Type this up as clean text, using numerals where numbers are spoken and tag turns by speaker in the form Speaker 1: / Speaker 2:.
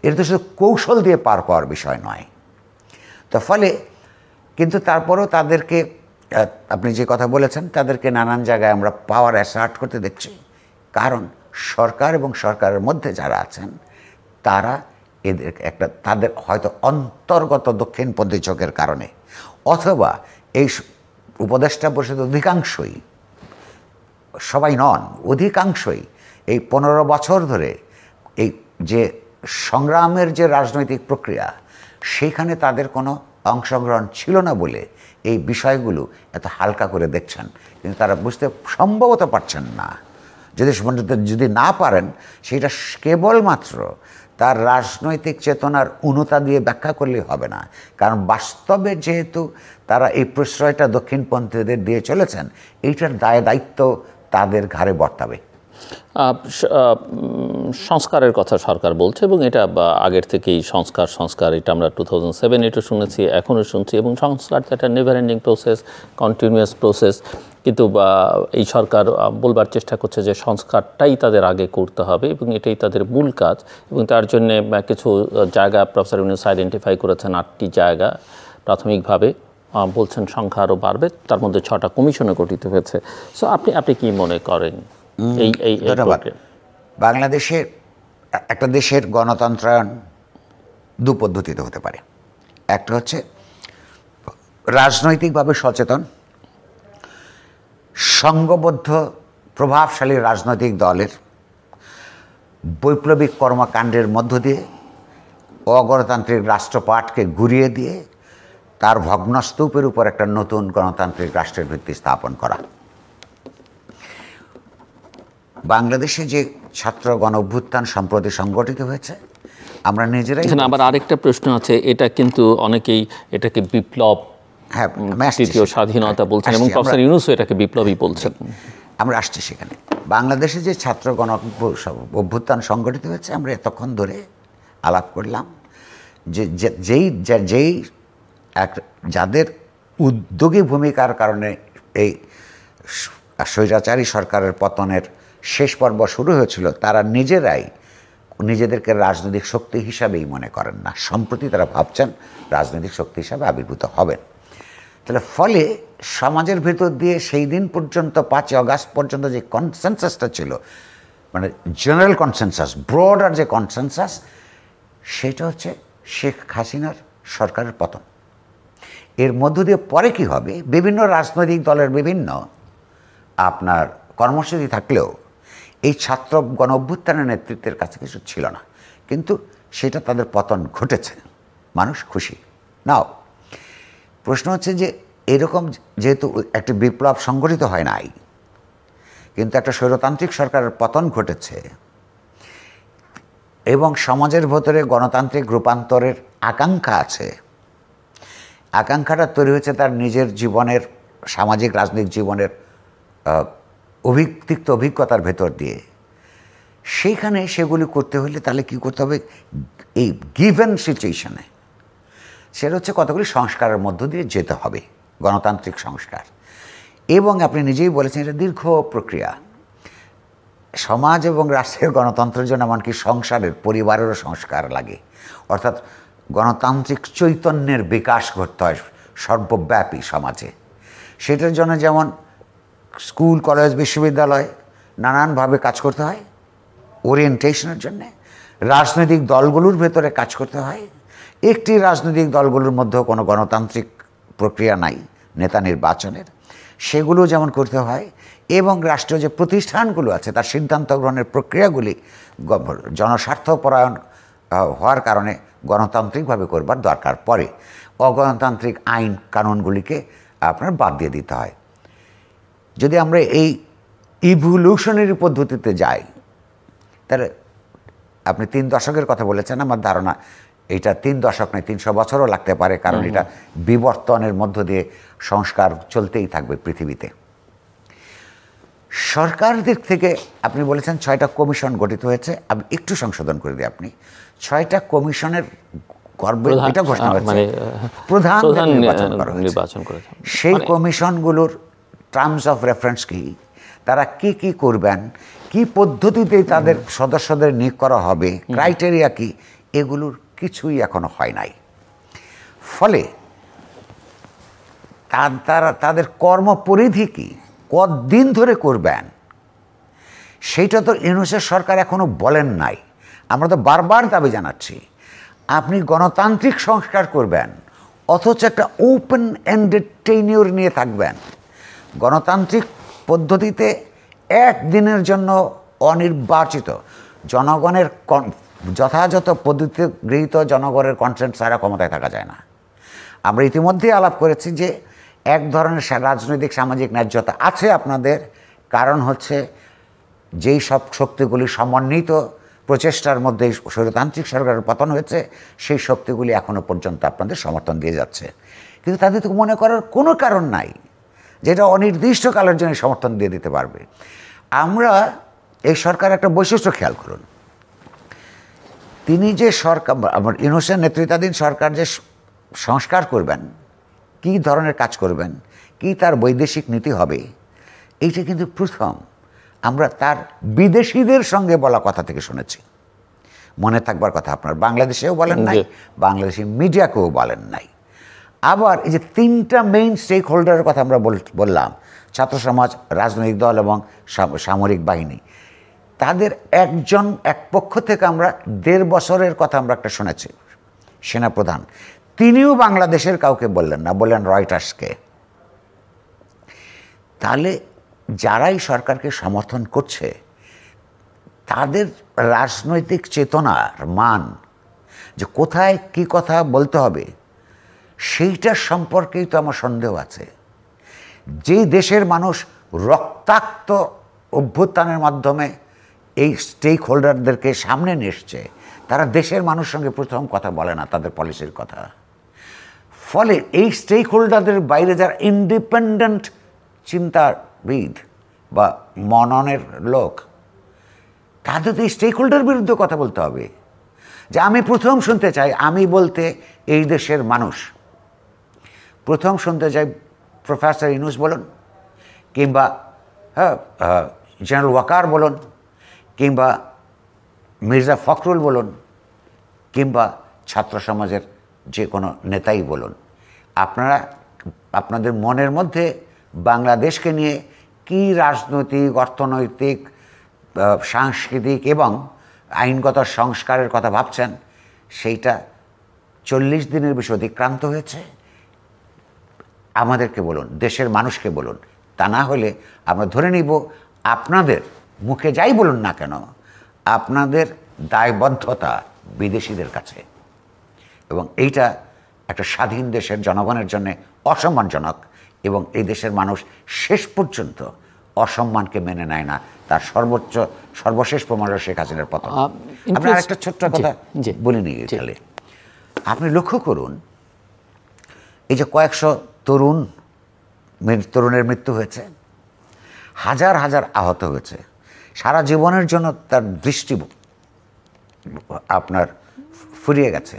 Speaker 1: এটা তো শুধু কৌশল দিয়ে পার পাওয়ার বিষয় নয়। তো ফলে কিন্তু তারপরেও তাদেরকে, আপনি যে কথা বলেছেন, তাদেরকে নানান জায়গায় আমরা পাওয়ার অ্যাসার্ট করতে দেখছি, কারণ সরকার এবং সরকারের মধ্যে যারা আছেন তারা এদের তাদের হয়তো অন্তর্গত দক্ষিণপন্থী চোখের কারণে, অথবা এই উপদেষ্টা পরিষদের অধিকাংশই, সবাই নন, অধিকাংশই এই 15 বছর ধরে এই যে সংগ্রামের যে রাজনৈতিক প্রক্রিয়া, সেইখানে তাদের কোনো অংশগ্রহণ ছিল না বলে এই বিষয়গুলো এত হালকা করে দেখছেন। কিন্তু তারা বুঝতে সম্ভবত পারছেন না। যদি না পারেন, সেটা কেবলমাত্র তার রাজনৈতিক চেতনার উন্নতা দিয়ে ব্যাখ্যা করলেই হবে না, কারণ বাস্তবে যেহেতু তারা এই প্রশ্রয়টা দক্ষিণপন্থীদের দিয়ে চলেছেন, এইটার দায়িত্ব তাদের ঘাড়ে বর্তাবে।
Speaker 2: সংস্কারের কথা সরকার বলছে, এবং এটা আগের থেকেই সংস্কার এটা আমরা 2007 এটা শুনেছি, এখনও শুনছি, এবং সংস্কার তো একটা never ending process, continuous process. কিন্তু এই সরকার বলবার চেষ্টা করছে যে সংস্কারটাই তাদের আগে করতে হবে এবং এটাই তাদের মূল কাজ, এবং তার জন্যে কিছু জায়গা প্রফেসর ইউনূস আইডেন্টিফাই করেছেন, 8টি জায়গা প্রাথমিকভাবে, বলছেন সংখ্যা আরও বাড়বে, তার মধ্যে 6টা কমিশনে গঠিত হয়েছে। সো আপনি কি মনে করেন এই
Speaker 1: বাংলাদেশের একটা দেশের গণতন্ত্রায়ন দু পদ্ধতিতে হতে পারে। একটা হচ্ছে রাজনৈতিকভাবে সচেতন, সংঘবদ্ধ, প্রভাবশালী রাজনৈতিক দলের বৈপ্লবিক কর্মকাণ্ডের মধ্য দিয়ে অগণতান্ত্রিক রাষ্ট্রপাটকে ঘুরিয়ে দিয়ে তার ভগ্নস্তূপের উপর একটা নতুন গণতান্ত্রিক রাষ্ট্রের ভিত্তি স্থাপন করা। বাংলাদেশে যে ছাত্র গণ অভ্যুত্থান সম্প্রতি সংগঠিত হয়েছে, আমরা নিজেরাই।
Speaker 2: আবার আরেকটা প্রশ্ন আছে, এটা কিন্তু অনেকেই এটাকে বিপ্লব, তৃতীয় স্বাধীনতা বলছেন, এবং প্রফেসর ইউনূসও এটাকে বিপ্লবী বলছেন। আমরা
Speaker 1: আসছি সেখানে। বাংলাদেশে যে ছাত্র গণ অভ্যুত্থান সংগঠিত হয়েছে, আমরা এতক্ষণ ধরে আলাপ করলাম যে যেই যাদের উদ্যোগী ভূমিকার কারণে এই স্বৈরাচারী সরকারের পতনের শেষ পর্ব শুরু হয়েছিল, তারা নিজেরাই নিজেদেরকে রাজনৈতিক শক্তি হিসাবেই মনে করেন না। সম্প্রতি তারা ভাবছেন রাজনৈতিক শক্তি হিসাবে আবির্ভূত হবেন। তাহলে ফলে সমাজের ভেতর দিয়ে সেই দিন পর্যন্ত 5 অগাস্ট পর্যন্ত যে কনসেনসাসটা ছিল, মানে জেনারেল কনসেনসাস, ব্রডার যে কনসেনসাস, সেটা হচ্ছে শেখ হাসিনার সরকারের পতন। এর মধ্য দিয়ে পরে কি হবে, বিভিন্ন রাজনৈতিক দলের বিভিন্ন আপনার কর্মসূচি থাকলেও এই ছাত্র গণ অভ্যুত্থানের নেতৃত্বের কাছে কিছু ছিল না, কিন্তু সেটা তাদের পতন ঘটেছে, মানুষ খুশি। নাও প্রশ্ন হচ্ছে যে এরকম যেহেতু একটি বিপ্লব সংগঠিত হয় নাই, কিন্তু একটা স্বৈরতান্ত্রিক সরকারের পতন ঘটেছে এবং সমাজের ভেতরে গণতান্ত্রিক রূপান্তরের আকাঙ্ক্ষা আছে, আকাঙ্ক্ষাটা তৈরি হয়েছে তার নিজের জীবনের, সামাজিক রাজনৈতিক জীবনের তিক্ত অভিজ্ঞতার ভেতর দিয়ে, সেইখানে সেগুলি করতে হলে তাহলে কী করতে হবে, এই গিভেন সিচুয়েশনে সেটা হচ্ছে কতগুলি সংস্কারের মধ্য দিয়ে যেতে হবে, গণতান্ত্রিক সংস্কার। এবং আপনি নিজেই বলেছেন এটা দীর্ঘ প্রক্রিয়া। সমাজ এবং রাষ্ট্রের গণতন্ত্রের জন্য এমনকি সংসারের, পরিবারেরও সংস্কার লাগে, অর্থাৎ গণতান্ত্রিক চৈতন্যের বিকাশ ঘটতে হয় সর্বব্যাপী সমাজে। সেটার জন্য যেমন স্কুল, কলেজ, বিশ্ববিদ্যালয় নানানভাবে কাজ করতে হয়, ওরিয়েন্টেশনের জন্যে রাজনৈতিক দলগুলোর ভেতরে কাজ করতে হয়। একটি রাজনৈতিক দলগুলোর মধ্যেও কোনো গণতান্ত্রিক প্রক্রিয়া নাই নেতা নির্বাচনের, সেগুলো যেমন করতে হয়, এবং রাষ্ট্রীয় যে প্রতিষ্ঠানগুলো আছে তার সিদ্ধান্ত গ্রহণের প্রক্রিয়াগুলি জনস্বার্থপরায়ণ হওয়ার কারণে গণতান্ত্রিকভাবে করবার দরকার পড়ে। অগণতান্ত্রিক আইন কানুনগুলিকে আপনার বাদ দিয়ে দিতে হয়। যদি আমরা এই ইভলিউশনারি পদ্ধতিতে যাই, তাহলে আপনি 3 দশকের কথা বলেছেন, আমার ধারণা এটা 3 দশক নয়, 300 বছরও লাগতে পারে, কারণ এটা বিবর্তনের মধ্য দিয়ে সংস্কার চলতেই থাকবে পৃথিবীতে। সরকার দিক থেকে আপনি বলেছেন 6টা কমিশন গঠিত হয়েছে, আমি একটু সংশোধন করে দিই, আপনি 6টা কমিশনের এটা ঘোষণা হয়েছে, প্রধান নির্বাচন করা হয়েছে। সেই কমিশনগুলোর টার্মস অফ রেফারেন্স কি, তারা কি কি করবেন, কি পদ্ধতিতে তাদের সদস্যদের নিয়োগ করা হবে, ক্রাইটেরিয়া কি, এগুলোর কিছুই এখনো হয় নাই। ফলে তারা তাদের কর্মপরিধি কি, কতদিন ধরে করবেন, সেইটা তো ইউনূসের সরকার এখনো বলেন নাই। আমরা তো বারবার দাবি জানাচ্ছি আপনি গণতান্ত্রিক সংস্কার করবেন, অথচ একটা ওপেন এন্ডেড টেনিউর নিয়ে থাকবেন। গণতান্ত্রিক পদ্ধতিতে একদিনের জন্য অনির্বাচিত জনগণের যথাযথ পদ্ধতিতে গৃহীত জনগণের কনসেন্ট ছাড়া ক্ষমতায় থাকা যায় না। আমরা ইতিমধ্যেই আলাপ করেছি যে এক ধরনের রাজনৈতিক সামাজিক ন্যায্যতা আছে আপনাদের, কারণ হচ্ছে যেই সব শক্তিগুলি সমন্বিত প্রচেষ্টার মধ্যে স্বৈরতান্ত্রিক সরকারের পতন হয়েছে, সেই শক্তিগুলি এখনও পর্যন্ত আপনাদের সমর্থন দিয়ে যাচ্ছে। কিন্তু তাদের তো মনে করার কোনো কারণ নাই যেটা অনির্দিষ্টকালের জন্য সমর্থন দিয়ে দিতে পারবে। আমরা এই সরকার একটা বৈশিষ্ট্য খেয়াল করুন, তিনি যে সরকার, আমার ইউনূসের নেতৃত্বাধীন সরকার যে সংস্কার করবেন, কী ধরনের কাজ করবেন, কী তার বৈদেশিক নীতি হবে, এইটা কিন্তু প্রথম আমরা তার বিদেশিদের সঙ্গে বলা কথা থেকে শুনেছি। মনে থাকবার কথা, আপনার বাংলাদেশেও বলেন নাই, বাংলাদেশি মিডিয়াকেও বলেন নাই। আবার এই যে তিনটা মেইন স্টেক হোল্ডারের কথা আমরা বললাম, ছাত্র সমাজ, রাজনৈতিক দল এবং সামরিক বাহিনী, তাদের একজন এক পক্ষ থেকে আমরা 1.5 বছরের কথা আমরা একটা শুনেছি, সেনাপ্রধান, তিনিও বাংলাদেশের কাউকে বললেন না, বললেন রয়টার্সকে। তাহলে যারাই সরকারকে সমর্থন করছে তাদের রাজনৈতিক চেতনার মান, যে কোথায় কি কথা বলতে হবে, সেইটার সম্পর্কেই তো আমার সন্দেহ আছে। যেই দেশের মানুষ রক্তাক্ত অভ্যুত্থানের মাধ্যমে এই স্টেক হোল্ডারদেরকে সামনে নিয়ে এসছে, তারা দেশের মানুষের সঙ্গে প্রথম কথা বলে না, তাদের পলিসির কথা। ফলে এই স্টেক হোল্ডারদের বাইরে যারা ইন্ডিপেন্ডেন্ট চিন্তাবিদ বা মননের লোক, তাদের তো এই স্টেক হোল্ডার বিরুদ্ধে কথা বলতে হবে। যে আমি প্রথম শুনতে চাই, আমি বলতে এই দেশের মানুষ প্রথম শুনতে চাই প্রফেসর ইউনূস বলুন, কিংবা জেনারেল ওয়াকার বলুন, কিংবা মির্জা ফখরুল বলুন, কিংবা ছাত্র সমাজের যে কোনো নেতাই বলুন, আপনারা আপনাদের মনের মধ্যে বাংলাদেশকে নিয়ে কী রাজনৈতিক, অর্থনৈতিক, সাংস্কৃতিক এবং আইনগত সংস্কারের কথা ভাবছেন, সেইটা 40 দিনের বেশি অতিক্রান্ত হয়েছে। আমাদেরকে বলুন, দেশের মানুষকে বলুন, তা না হলে আমরা ধরে নিব আপনাদের মুখে যাই বলুন না কেন, আপনাদের দায়বদ্ধতা বিদেশিদের কাছে, এবং এইটা একটা স্বাধীন দেশের জনগণের জন্য অসম্মানজনক। এবং এই দেশের মানুষ শেষ পর্যন্ত অসম্মানকে মেনে নেয় না, তার সর্বশেষ প্রমাণ শেখ হাসিনার পতন। আমি আরেকটা ছোট্ট কথা বলিনি তাহলে, আপনি লক্ষ্য করুন, এই যে কয়েকশো তরুণের মৃত্যু হয়েছে, হাজার হাজার আহত হয়েছে, সারা জীবনের জন্য তার দৃষ্টি আপনার ফুরিয়ে গেছে।